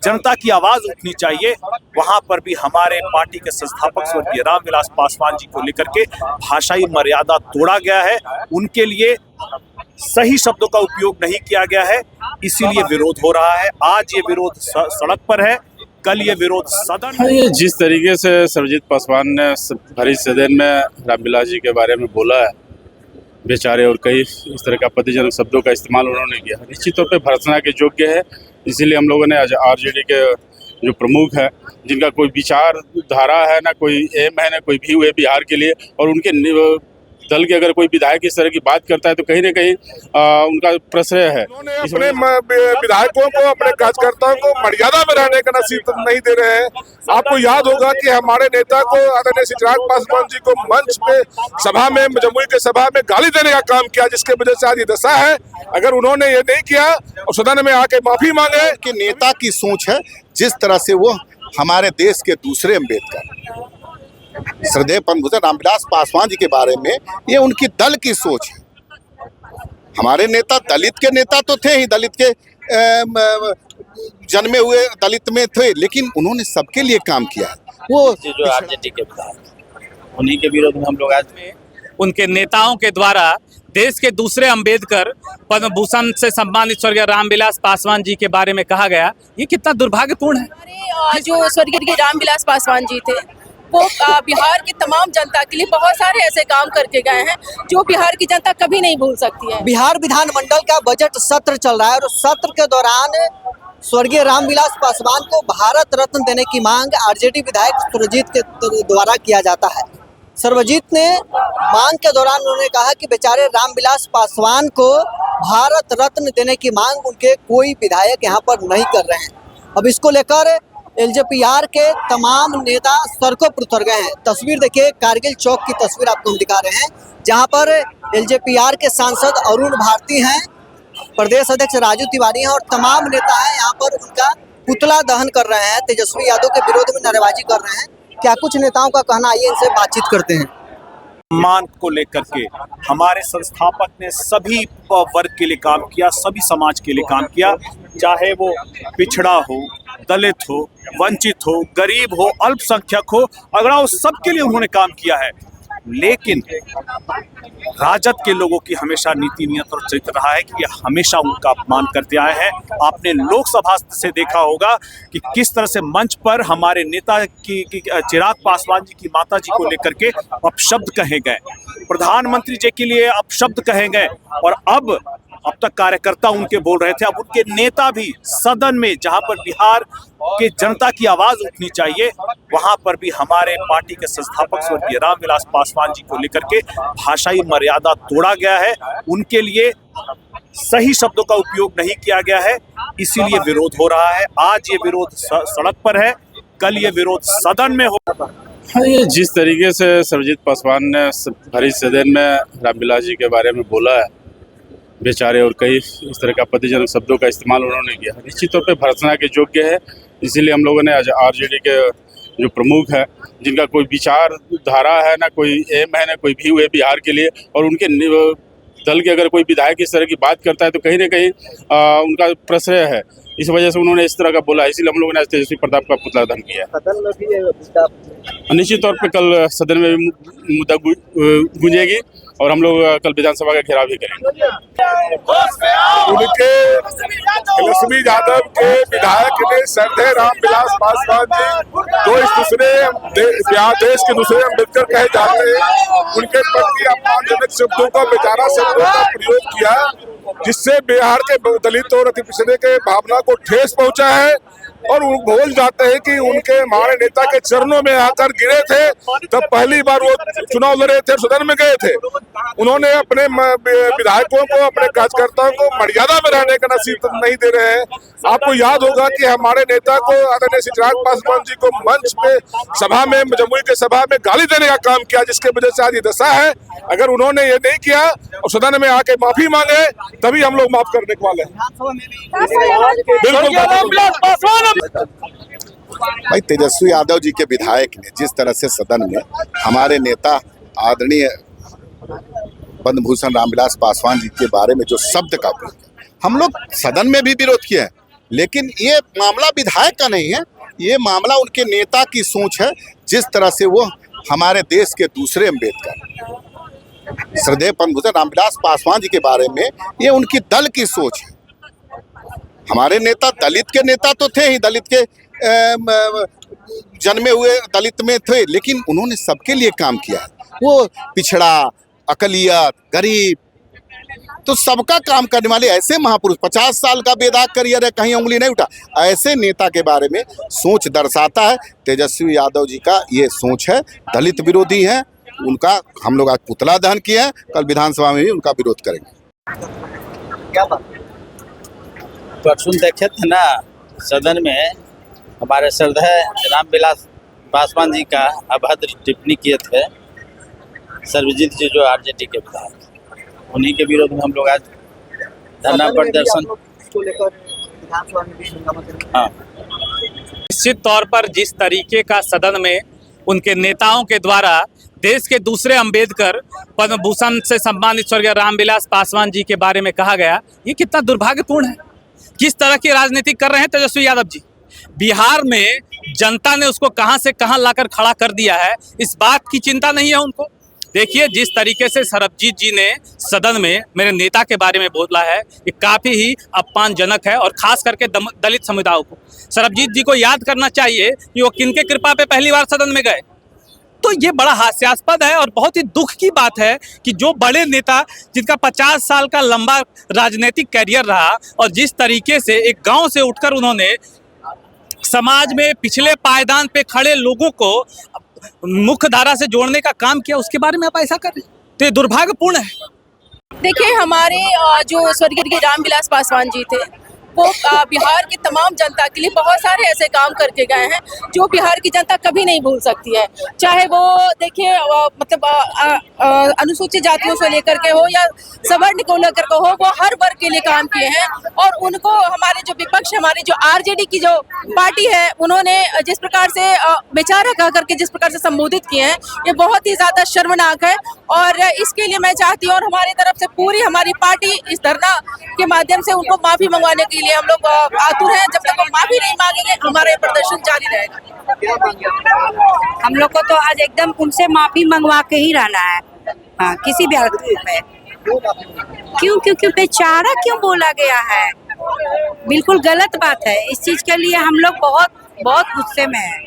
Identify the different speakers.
Speaker 1: जनता की आवाज उठनी चाहिए, वहां पर भी हमारे पार्टी के संस्थापक स्वर्गीय रामविलास पासवान जी को लेकर के भाषाई मर्यादा तोड़ा गया है, उनके लिए सही शब्दों का उपयोग नहीं किया गया है, इसीलिए विरोध हो रहा है। आज ये विरोध सड़क पर है, कल ये विरोध सदन में।
Speaker 2: ये जिस तरीके से सर्वजीत पासवान ने भरी सदन में रामविलास जी के बारे में बोला है, बेचारे, और कई इस तरह का आपत्तिजनक शब्दों का इस्तेमाल उन्होंने किया, निश्चित तौर पे भर्त्सना के योग्य है। इसीलिए हम लोगों ने आज आरजेडी के जो प्रमुख है, जिनका कोई विचार धारा है, ना कोई एम है, ना कोई व्यू है बिहार के लिए, और उनके दल के अगर कोई विधायक इस तरह की बात करता है तो कहीं ना कहीं उनका प्रश्रय है।
Speaker 3: अपने विधायकों को, अपने कार्यकर्ताओं को मर्यादा में रहने का नसीब नहीं दे रहे हैं। आपको याद होगा कि हमारे नेता को आदरणीय चिराग पासवान जी को मंच पे सभा में, जमुई के सभा में गाली देने का काम किया, जिसके वजह से आज ये दशा है। अगर उन्होंने ये नहीं किया और सदन में आके माफी मांगे
Speaker 4: कि नेता की सोच है, जिस तरह से वो हमारे देश के दूसरे अम्बेडकर श्रद्धेय पद्मभूषण रामविलास पासवान जी के बारे में, ये उनकी दल की सोच है। हमारे नेता दलित के नेता तो थे ही, दलित के जन्मे हुए दलित में थे, लेकिन उन्होंने सबके लिए काम किया है। वो
Speaker 5: जो आरजेडी के विधायक, उन्हीं के विरोध में हम लोग आज में उनके नेताओं के द्वारा देश के दूसरे अंबेडकर पद्म भूषण से सम्मानित स्वर्गीय रामविलास पासवान जी के बारे में कहा गया, ये कितना दुर्भाग्यपूर्ण है।
Speaker 6: जो स्वर्गीय रामविलास पासवान जी थे, वो बिहार की तमाम जनता के लिए बहुत सारे ऐसे काम करके गए हैं जो बिहार की जनता कभी नहीं भूल सकती है।
Speaker 7: बिहार विधानमंडल का बजट सत्र चल रहा है और सत्र के दौरान स्वर्गीय रामविलास पासवान को भारत रत्न देने की मांग आरजेडी विधायक सर्वजीत के द्वारा किया जाता है। सर्वजीत ने मांग के दौरान उन्होंने कहा कि बेचारे रामविलास पासवान को भारत रत्न देने की मांग उनके कोई विधायक यहाँ पर नहीं कर रहे हैं। अब इसको लेकर एलजेपीआर के तमाम नेता सड़कों पर उतर गए हैं। तस्वीर देखिए, कारगिल चौक की तस्वीर आपको हम दिखा रहे हैं, जहां पर एलजेपीआर के सांसद अरुण भारती हैं, प्रदेश अध्यक्ष राजू तिवारी हैं और तमाम नेता हैं। यहाँ पर उनका पुतला दहन कर रहे हैं, तेजस्वी यादव के विरोध में नारेबाजी कर रहे हैं। क्या कुछ नेताओं का कहना, आइए इनसे बातचीत करते हैं।
Speaker 1: सम्मान को लेकर के हमारे संस्थापक ने सभी वर्ग के लिए काम किया, सभी समाज के लिए काम किया, चाहे वो पिछड़ा हो, दलित हो, वंचित हो, गरीब हो, अल्पसंख्यक हो, अगड़ा हो, सबके लिए उन्होंने काम किया है। लेकिन राजद के लोगों की हमेशा नीति नियत और चरित्र रहा है कि ये हमेशा उनका अपमान करते आए हैं। आपने लोकसभा से देखा होगा कि किस तरह से मंच पर हमारे नेता की चिराग पासवान जी की माता जी को लेकर के अपशब्द कहे गए, प्रधानमंत्री जी के लिए अपशब्द कहे गए, और अब तक कार्यकर्ता उनके बोल रहे थे, अब उनके नेता भी सदन में, जहां पर बिहार के जनता की आवाज उठनी चाहिए, वहां पर भी हमारे पार्टी के संस्थापक स्वर्गीय रामविलास पासवान जी को लेकर के भाषाई मर्यादा तोड़ा गया है, उनके लिए सही शब्दों का उपयोग नहीं किया गया है, इसीलिए विरोध हो रहा है। आज ये विरोध सड़क पर है, कल ये विरोध सदन में होगा।
Speaker 2: ये जिस तरीके से सर्वजीत पासवान ने भरी सदन में रामविलास जी के बारे में बोला है, बेचारे, और कई इस तरह का आपत्तिजनक शब्दों का इस्तेमाल उन्होंने किया, निश्चित तौर पे भर्त्सना के योग्य है। इसीलिए हम लोगों ने आज आरजेडी के जो प्रमुख है, जिनका कोई विचार धारा है, ना कोई एम है, ना कोई व्यू है बिहार के लिए, और उनके दल के अगर कोई विधायक इस तरह की बात करता है तो कहीं ना कहीं उनका प्रश्रय है। इस वजह से उन्होंने इस तरह का बोला, इसीलिए हम लोगों ने आज तेजस्वी प्रताप का पुतला दहन किया।
Speaker 5: सदन में भी
Speaker 2: निश्चित तौर पे कल सदन में भी मुद्दा गूंजेगी और हम लोग कल विधानसभा का घेराव भी करेंगे।
Speaker 3: उनके तेजस्वी यादव के विधायक ने श्रद्धेय रामविलास पासवान जी जो इस दूसरे देश के दूसरे अम्बेडकर कहे जाते हैं, उनके प्रति अपमानजनक शब्दों का, बेचारा शब्दों का प्रयोग किया, जिससे बिहार के दलित और अति पिछड़े के भावना को ठेस पहुंचा है। और वो भूल जाते हैं कि उनके हमारे नेता के चरणों में आकर गिरे थे, तब पहली बार वो चुनाव लड़े थे, सदन में गए थे। उन्होंने अपने विधायकों को, अपने कार्यकर्ताओं को मर्यादा में रहने का नसीब नहीं दे रहे हैं। आपको याद होगा कि हमारे नेता को आदरणीय चिराग पासवान जी को मंच पे सभा में, जमुई के सभा में गाली देने का काम किया, जिसके वजह से आज ये दशा है। अगर उन्होंने ये नहीं किया और सदन में आके माफी मांगे, तभी हम लोग माफ करने वाले हैं। बिल्कुल।
Speaker 4: भाई, तेजस्वी यादव जी के विधायक ने जिस तरह से सदन में हमारे नेता आदरणीय पद्मभूषण रामविलास पासवान जी के बारे में जो शब्द का प्रयोग किया, हम लोग सदन में भी विरोध किए हैं, लेकिन ये मामला विधायक का नहीं है, ये मामला उनके नेता की सोच है। जिस तरह से वो हमारे देश के दूसरे अम्बेडकर श्रद्धेय पद्मभूषण रामविलास पासवान जी के बारे में, ये उनकी दल की सोच है। हमारे नेता दलित के नेता तो थे ही, दलित के जन्मे हुए दलित में थे, लेकिन उन्होंने सबके लिए काम किया है। वो पिछड़ा, अकलियत, गरीब, तो सबका काम करने वाले ऐसे महापुरुष, 50 साल का बेदाग करियर है, कहीं उंगली नहीं उठा, ऐसे नेता के बारे में सोच दर्शाता है। तेजस्वी यादव जी का ये सोच है, दलित विरोधी है। उनका हम लोग आज पुतला दहन किए हैं, कल विधानसभा में भी उनका विरोध करेंगे।
Speaker 7: क्या बात?
Speaker 8: परसों देखे थे ना सदन में, हमारे श्रद्धेय रामविलास पासवान जी का अभद्र टिप्पणी किए थे सर्वजीत जी, जो आरजेडी के विधायक, उन्हीं के विरोध में हम लोग आज धरना प्रदर्शन। हाँ,
Speaker 5: निश्चित तौर पर जिस तरीके का सदन में उनके नेताओं के द्वारा देश के दूसरे अंबेडकर पद्म भूषण से सम्मानित स्वर्गीय रामविलास पासवान जी के बारे में कहा गया, ये कितना दुर्भाग्यपूर्ण है। किस तरह की राजनीति कर रहे हैं तेजस्वी यादव जी। बिहार में जनता ने उसको कहां से कहां लाकर खड़ा कर दिया है, इस बात की चिंता नहीं है उनको। देखिए जिस तरीके से सरबजीत जी ने सदन में मेरे नेता के बारे में बोला है, ये काफ़ी ही अपमानजनक है, और खास करके दलित समुदायों को। सरबजीत जी को याद करना चाहिए कि वो किनके कृपा पे पहली बार सदन में गए। तो ये बड़ा हास्यास्पद है और बहुत ही दुख की बात है कि जो बड़े नेता जिनका 50 साल का लंबा राजनीतिक कैरियर रहा, और जिस तरीके से एक गांव से उठकर उन्होंने समाज में पिछले पायदान पे खड़े लोगों को मुख्य धारा से जोड़ने का काम किया, उसके बारे में आप ऐसा कर रहे हैं, तो ये दुर्भाग्यपूर्ण है।
Speaker 6: देखिए हमारे जो स्वर्गीय रामविलास पासवान जी थे, वो बिहार की तमाम जनता के लिए बहुत सारे ऐसे काम करके गए हैं जो बिहार की जनता कभी नहीं भूल सकती है। चाहे वो देखिए मतलब अनुसूचित जातियों से लेकर के हो या सवर्ण को लेकर के हो, वो हर वर्ग के लिए काम किए हैं। और उनको हमारे जो विपक्ष, हमारी जो आरजेडी की जो पार्टी है, उन्होंने जिस प्रकार से बेचारा कह करके जिस प्रकार से संबोधित किए हैं, ये बहुत ही ज़्यादा शर्मनाक है। और इसके लिए मैं चाहती हूँ, और हमारी तरफ से पूरी हमारी पार्टी इस धरना के माध्यम से उनको माफ़ी मंगवाने के लिए हम लोग आतुर हैं। जब तक वो माफ़ी नहीं मांगेंगे, हमारा ये प्रदर्शन जारी रहेगा।
Speaker 9: हम लोग को तो आज एकदम उनसे माफ़ी मंगवा के ही रहना है। हाँ, किसी भी हालत में। क्यों बेचारा क्यों बोला गया है, बिल्कुल गलत बात है। इस चीज़ के लिए हम लोग बहुत गुस्से में हैं।